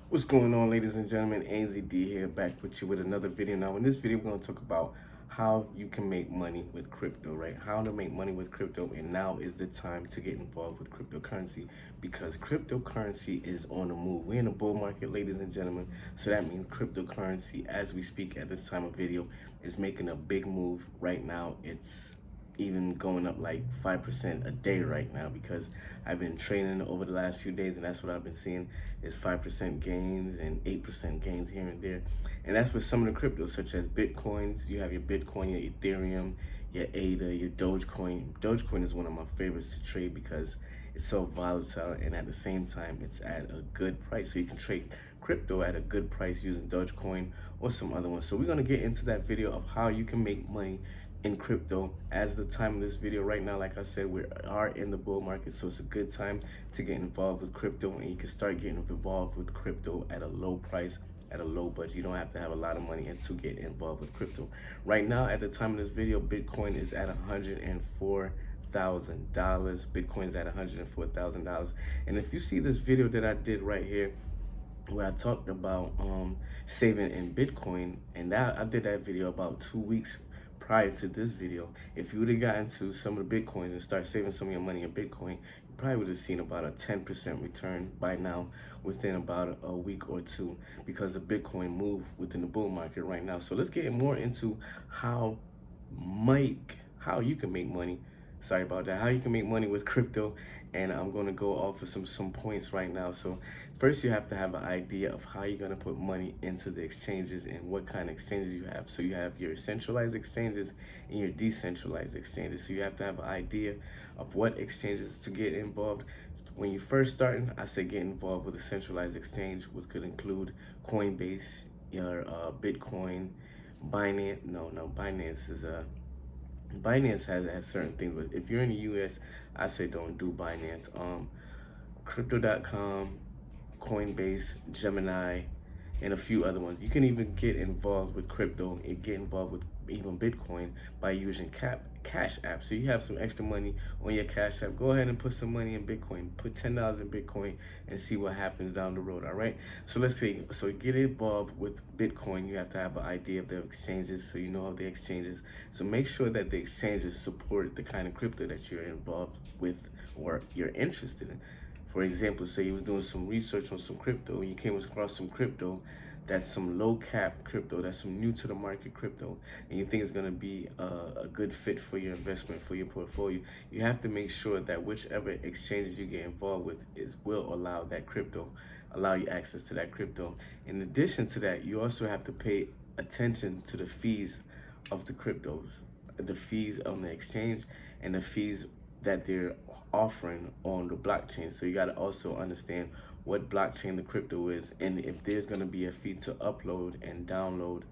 What's going on, ladies and gentlemen? AZD here, back with you with another video. Now in this video, we're going to talk about how you can make money with crypto, right? How to make money with crypto, and now is the time to get involved with cryptocurrency because cryptocurrency is on the move. We're in a bull market, ladies and gentlemen, so that means cryptocurrency, as we speak at this time of video, is making a big move right now. It's even going up like 5% a day right now because I've been trading over the last few days, and that's what I've been seeing is 5% gains and 8% gains here and there. And that's with some of the cryptos such as Bitcoins. You have your Bitcoin, your Ethereum, your ADA, your Dogecoin. Dogecoin is one of my favorites to trade because it's so volatile, and at the same time it's at a good price, so you can trade crypto at a good price using Dogecoin or some other ones. So we're going to get into that video of how you can make money in crypto. As the time of this video right now, like I said, we are in the bull market, so it's a good time to get involved with crypto, and you can start getting involved with crypto at a low price, at a low budget. You don't have to have a lot of money and to get involved with crypto. Right now, at the time of this video, Bitcoin is at $104,000. Bitcoin's at $104,000. And if you see this video that I did right here, where I talked about saving in Bitcoin, and that I did that video about 2 weeks prior to this video. If you would have gotten to some of the Bitcoins and start saving some of your money in Bitcoin, you probably would have seen about a 10% return by now within about a week or two, because the Bitcoin move within the bull market right now. So let's get more into how you can make money. Sorry about that. How you can make money with crypto, and I'm going to go off of some points right now. So first, you have to have an idea of how you're going to put money into the exchanges and what kind of exchanges you have. So you have your centralized exchanges and your decentralized exchanges. So you have to have an idea of what exchanges to get involved. When you first starting, I say get involved with a centralized exchange, which could include Coinbase, your Bitcoin, Binance. No, Binance has certain things, but if you're in the US, I say don't do Binance. Crypto.com, Coinbase, Gemini, and a few other ones. You can even get involved with crypto and get involved with even Bitcoin by using Cash App. So you have some extra money on your Cash App, go ahead and put some money in Bitcoin. Put $10 in Bitcoin and see what happens down the road. All right. So let's see. So get involved with Bitcoin. You have to have an idea of the exchanges, so you know of the exchanges. So make sure that the exchanges support the kind of crypto that you're involved with or you're interested in. For example, say you was doing some research on some crypto and you came across some crypto that's some low cap crypto, that's some new to the market crypto, and you think it's going to be a good fit for your investment, for your portfolio. You have to make sure that whichever exchanges you get involved with will allow that crypto, allow you access to that crypto. In addition to that, you also have to pay attention to the fees of the cryptos, the fees on the exchange, and the fees that they're offering on the blockchain. So you got to also understand what blockchain the crypto is, and if there's going to be a fee to upload and download,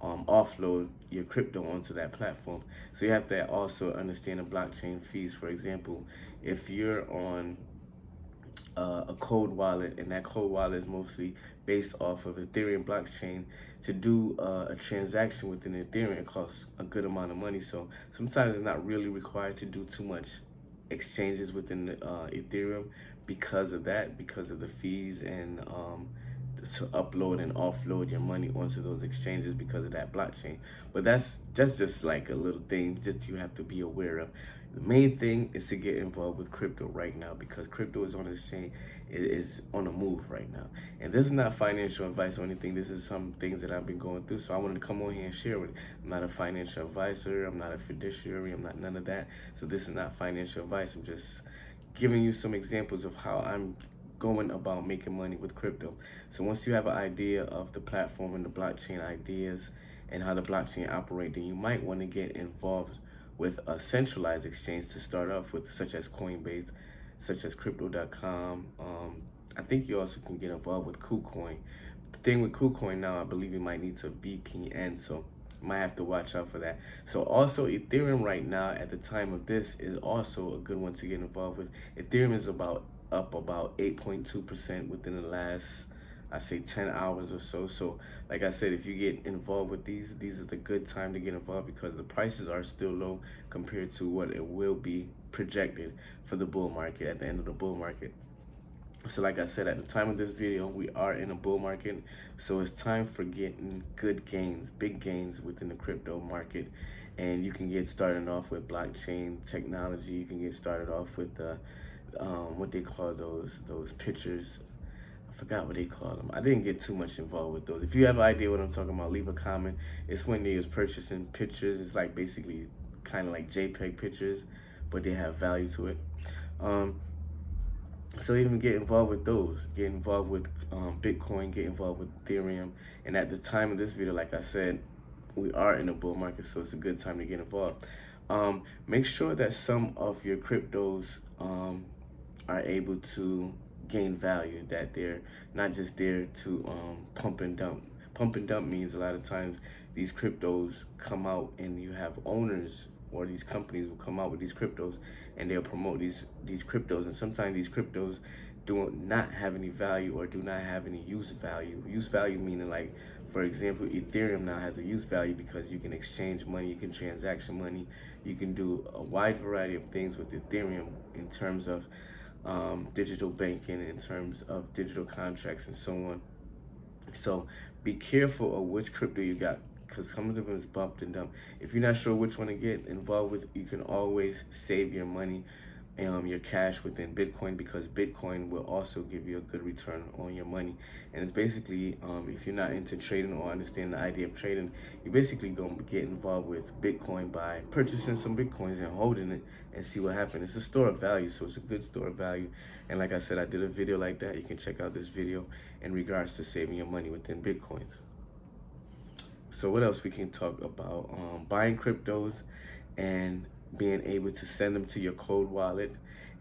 offload your crypto onto that platform. So you have to also understand the blockchain fees. For example, if you're on a cold wallet, and that cold wallet is mostly based off of Ethereum blockchain, to do a transaction within Ethereum, it costs a good amount of money. So sometimes it's not really required to do too much exchanges within Ethereum because of that, because of the fees, and to upload and offload your money onto those exchanges because of that blockchain. But that's just like a little thing that you have to be aware of. The main thing is to get involved with crypto right now, because crypto is on this chain, it is on the move right now. And this is not financial advice or anything. This is some things that I've been going through, so I wanted to come on here and share with it. I'm not a financial advisor, I'm not a fiduciary, I'm not none of that. So this is not financial advice. I'm just giving you some examples of how I'm going about making money with crypto. So once you have an idea of the platform and the blockchain ideas and how the blockchain operate, then you might want to get involved with a centralized exchange to start off with, such as Coinbase, such as Crypto.com. I think you also can get involved with KuCoin. The thing with KuCoin now, I believe you might need to VPN, so might have to watch out for that. So also Ethereum right now at the time of this is also a good one to get involved with. Ethereum is up about 8.2% within the last, I say, 10 hours or so. So like I said, if you get involved with these is the good time to get involved, because the prices are still low compared to what it will be projected for the bull market at the end of the bull market. So like I said, at the time of this video, we are in a bull market. So it's time for getting good gains, big gains within the crypto market. And you can get started off with blockchain technology. You can get started off with what they call those pictures. I forgot what they call them. I didn't get too much involved with those. If you have an idea what I'm talking about, leave a comment. It's when they was purchasing pictures. It's like basically kind of like JPEG pictures, but they have value to it. So even get involved with those, get involved with Bitcoin, get involved with Ethereum. And at the time of this video, like I said, we are in a bull market, so it's a good time to get involved. Make sure that some of your cryptos are able to gain value, that they're not just there to pump and dump. Pump and dump means a lot of times these cryptos come out and you have owners, or these companies will come out with these cryptos and they'll promote these cryptos, and sometimes these cryptos do not have any value or do not have any use value. Use value meaning, like, for example, Ethereum now has a use value because you can exchange money, you can transaction money, you can do a wide variety of things with Ethereum in terms of digital banking, in terms of digital contracts and so on. So be careful of which crypto you got, because some of them is bumped and dumped. If you're not sure which one to get involved with, you can always save your money, your cash within Bitcoin, because Bitcoin will also give you a good return on your money. And it's basically, if you're not into trading or understand the idea of trading, you're basically going to get involved with Bitcoin by purchasing some Bitcoins and holding it and see what happens. It's a store of value, so it's a good store of value. And like I said, I did a video like that. You can check out this video in regards to saving your money within Bitcoins. So what else we can talk about? Buying cryptos and being able to send them to your cold wallet.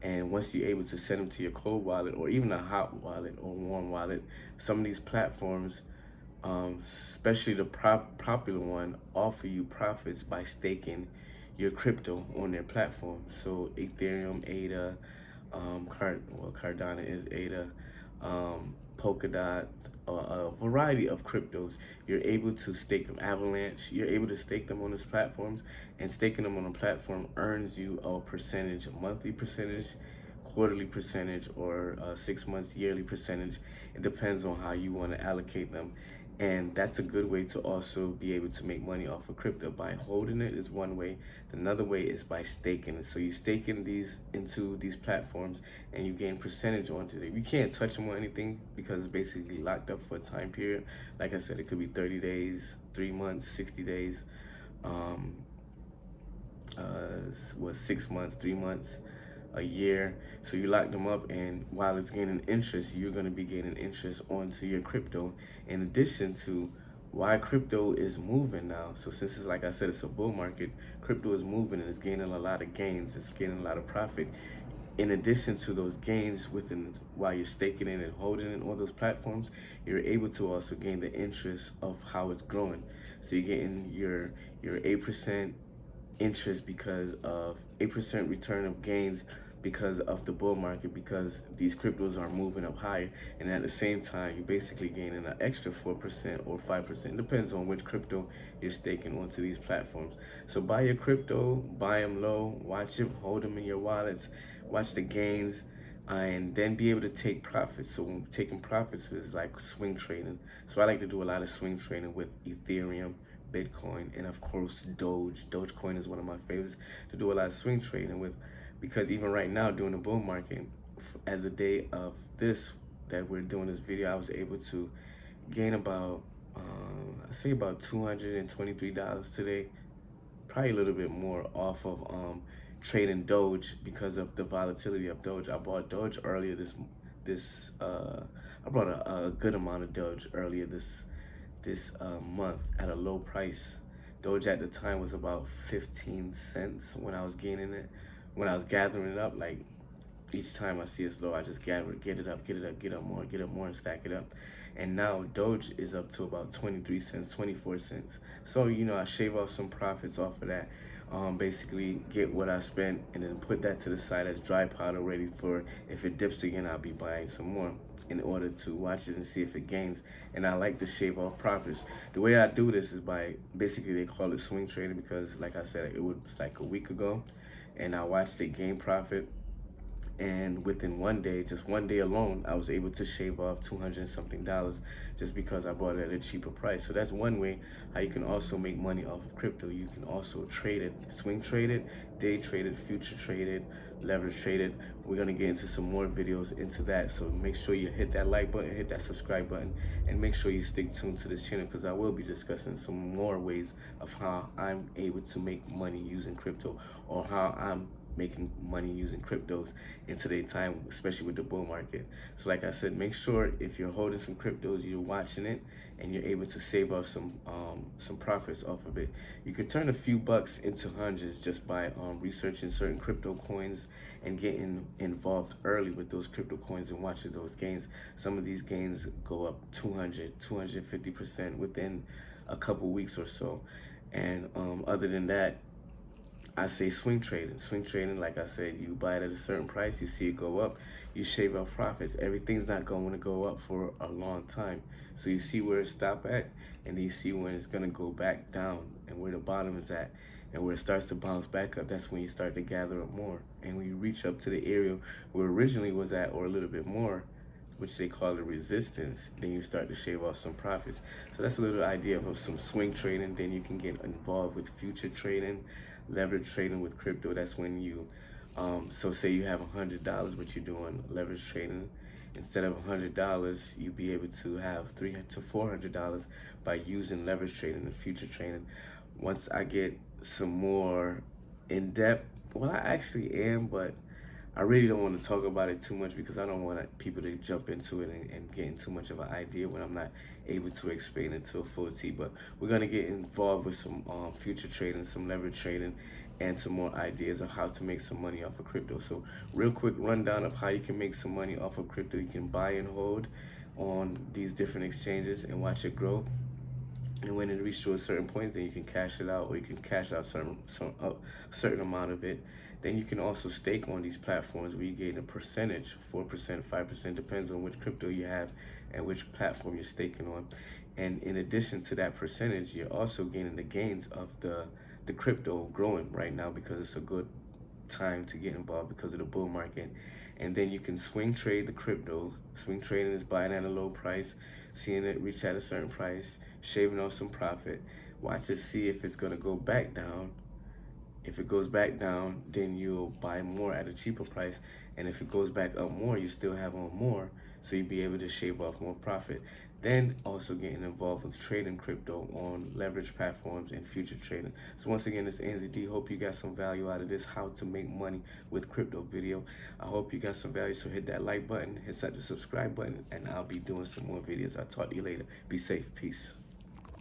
And once you're able to send them to your cold wallet, or even a hot wallet or warm wallet, some of these platforms, especially the popular one, offer you profits by staking your crypto on their platform. So Ethereum, ADA, Cardano is ADA, Polkadot, a variety of cryptos. You're able to stake them. Avalanche, you're able to stake them on these platforms, and staking them on a platform earns you a percentage, a monthly percentage, quarterly percentage, or 6 months, yearly percentage. It depends on how you want to allocate them. And that's a good way to also be able to make money off of crypto. By holding it is one way. Another way is by staking it. So you staking these into these platforms and you gain percentage onto it. You can't touch them or anything because it's basically locked up for a time period. Like I said, it could be 30 days, 3 months, 60 days, 6 months, 3 months, a year. So you lock them up, and while it's gaining interest, you're going to be gaining interest onto your crypto, in addition to why crypto is moving now. So since it's, like I said, it's a bull market, crypto is moving and it's gaining a lot of gains, it's gaining a lot of profit. In addition to those gains within, while you're staking it and holding it on those platforms, you're able to also gain the interest of how it's growing. So you're getting your 8% interest because of 8% return of gains because of the bull market, because these cryptos are moving up higher, and at the same time you're basically gaining an extra 4% or 5%. Depends on which crypto you're staking onto these platforms. So buy your crypto, buy them low, watch them, hold them in your wallets, watch the gains, and then be able to take profits. So taking profits is like swing trading. So I like to do a lot of swing trading with Ethereum, Bitcoin, and of course Doge. Dogecoin is one of my favorites to do a lot of swing trading with, because even right now during the bull market, as a day of this that we're doing this video, I was able to gain about I say about $223 today, probably a little bit more off of trading Doge because of the volatility of Doge. I bought Doge earlier I bought a good amount of Doge earlier this month at a low price. Doge at the time was about 15 cents when I was gaining it. When I was gathering it up, like each time I see it's low, I just get it up more, and stack it up. And now Doge is up to about 23 cents, 24 cents. So, I shave off some profits off of that. Basically get what I spent and then put that to the side as dry powder, ready for if it dips again, I'll be buying some more in order to watch it and see if it gains. And I like to shave off profits. The way I do this is by, basically they call it swing trading, because like I said, it was like a week ago and I watched it gain profit, And within one day, just one day alone, I was able to shave off $200 something just because I bought it at a cheaper price. So that's one way how you can also make money off of crypto. You can also trade it, swing trade it, day trade it, future trade it, leverage trade it. We're gonna get into some more videos into that. So make sure you hit that like button, hit that subscribe button, and make sure you stick tuned to this channel, because I will be discussing some more ways of how I'm able to make money using crypto, or how I'm making money using cryptos in today's time, especially with the bull market. So like I said, make sure if you're holding some cryptos, you're watching it and you're able to save up some profits off of it. You could turn a few bucks into hundreds just by researching certain crypto coins and getting involved early with those crypto coins and watching those gains. Some of these gains go up 250% within a couple weeks or so. And other than that, I say swing trading. Swing trading, like I said, you buy it at a certain price, you see it go up, you shave off profits. Everything's not going to go up for a long time. So you see where it stopped at, and then you see when it's going to go back down and where the bottom is at. And where it starts to bounce back up, that's when you start to gather up more. And when you reach up to the area where it originally was at, or a little bit more, which they call the resistance, then you start to shave off some profits. So that's a little idea of some swing trading. Then you can get involved with future trading, leverage trading with crypto. That's when you, so say you have $100, but you're doing leverage trading. Instead of $100, you'll be able to have $300 to $400 by using leverage trading and future trading. Once I get some more in depth, well, I actually am, but I really don't want to talk about it too much, because I don't want people to jump into it and get into much of an idea when I'm not able to explain it to a full T. But we're going to get involved with some future trading, some leverage trading, and some more ideas of how to make some money off of crypto. So real quick rundown of how you can make some money off of crypto. You can buy and hold on these different exchanges and watch it grow. And when it reaches to a certain point, then you can cash it out, or you can cash out a certain amount of it. Then you can also stake on these platforms, where you gain a percentage, 4%, 5%, depends on which crypto you have and which platform you're staking on. And in addition to that percentage, you're also gaining the gains of the crypto growing right now, because it's a good time to get involved because of the bull market. And then you can swing trade the crypto. Swing trading is buying at a low price, seeing it reach at a certain price, shaving off some profit. Watch it, see if it's going to go back down. If it goes back down, then you'll buy more at a cheaper price. And if it goes back up more, you still have on more, so you'll be able to shave off more profit. Then also getting involved with trading crypto on leverage platforms and future trading. So once again, it's NZD. Hope you got some value out of this how to make money with crypto video. I hope you got some value, so hit that like button, hit that subscribe button, and I'll be doing some more videos. I'll talk to you later. Be safe. Peace.